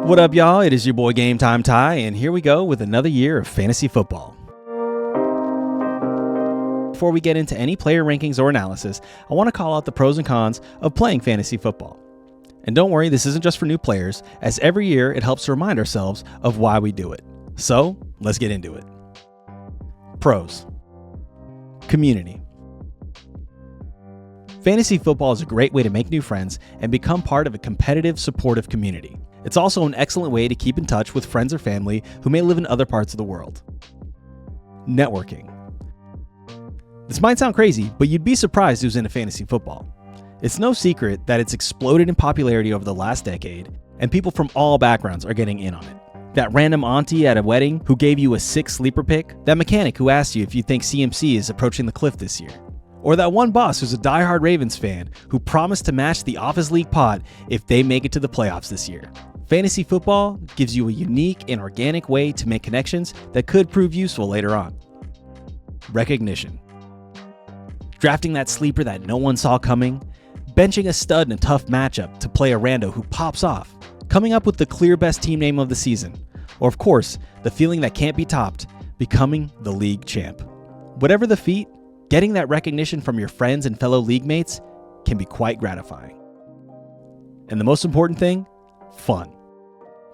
What up, y'all? It is your boy GameTimeTy, and here we go with another year of fantasy football. Before we get into any player rankings or analysis, I want to call out the pros and cons of playing fantasy football. And don't worry, this isn't just for new players, as every year it helps to remind ourselves of why we do it. So, let's get into it. Pros. Community. Fantasy football is a great way to make new friends and become part of a competitive, supportive community. It's also an excellent way to keep in touch with friends or family who may live in other parts of the world. Networking. This might sound crazy, but you'd be surprised who's into fantasy football. It's no secret that it's exploded in popularity over the last decade, and people from all backgrounds are getting in on it. That random auntie at a wedding who gave you a sick sleeper pick, that mechanic who asked you if you think CMC is approaching the cliff this year, or that one boss who's a diehard Ravens fan who promised to match the Office League pot if they make it to the playoffs this year. Fantasy football gives you a unique and organic way to make connections that could prove useful later on. Recognition. Drafting that sleeper that no one saw coming, benching a stud in a tough matchup to play a rando who pops off, coming up with the clear best team name of the season, or of course, the feeling that can't be topped, becoming the league champ. Whatever the feat, getting that recognition from your friends and fellow league mates can be quite gratifying. And the most important thing, fun.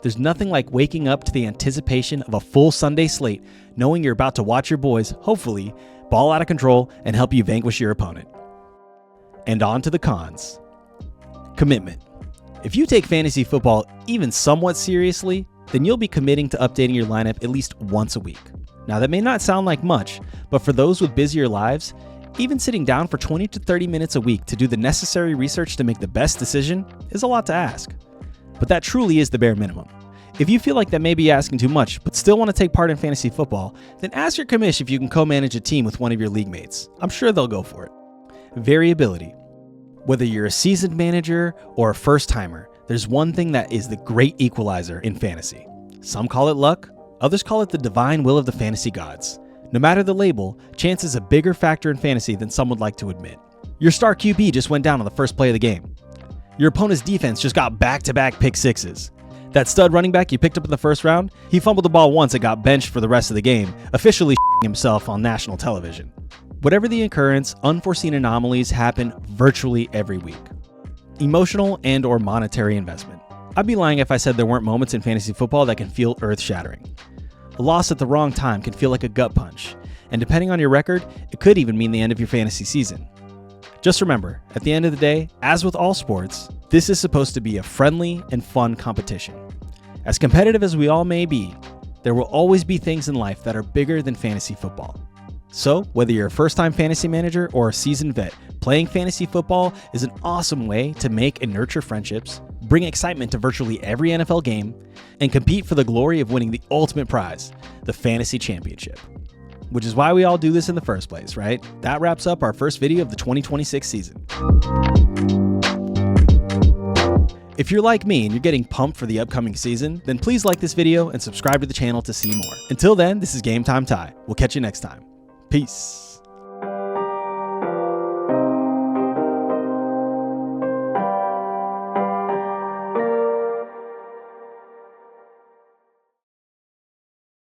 There's nothing like waking up to the anticipation of a full Sunday slate, knowing you're about to watch your boys, hopefully, ball out of control and help you vanquish your opponent. And on to the cons. Commitment. If you take fantasy football even somewhat seriously, then you'll be committing to updating your lineup at least once a week. Now that may not sound like much, but for those with busier lives, even sitting down for 20 to 30 minutes a week to do the necessary research to make the best decision is a lot to ask. But that truly is the bare minimum. If you feel like that may be asking too much, but still want to take part in fantasy football, then ask your commish if you can co-manage a team with one of your league mates. I'm sure they'll go for it. Variability. Whether you're a seasoned manager or a first-timer, there's one thing that is the great equalizer in fantasy. Some call it luck, others call it the divine will of the fantasy gods. No matter the label, chance is a bigger factor in fantasy than some would like to admit. Your star QB just went down on the first play of the game. Your opponent's defense just got back-to-back pick sixes. That stud running back you picked up in the first round, he fumbled the ball once and got benched for the rest of the game, officially himself on national television. Whatever the occurrence, unforeseen anomalies happen virtually every week. Emotional and or monetary investment. I'd be lying if I said there weren't moments in fantasy football that can feel earth-shattering. A loss at the wrong time can feel like a gut punch, and depending on your record, it could even mean the end of your fantasy season. Just remember, at the end of the day, as with all sports, this is supposed to be a friendly and fun competition. As competitive as we all may be, there will always be things in life that are bigger than fantasy football. So, whether you're a first-time fantasy manager or a seasoned vet, playing fantasy football is an awesome way to make and nurture friendships, bring excitement to virtually every NFL game, and compete for the glory of winning the ultimate prize, the fantasy championship. Which is why we all do this in the first place, right? That wraps up our first video of the 2026 season. If you're like me and you're getting pumped for the upcoming season, then please like this video and subscribe to the channel to see more. Until then, this is GameTimeTy. We'll catch you next time. Peace.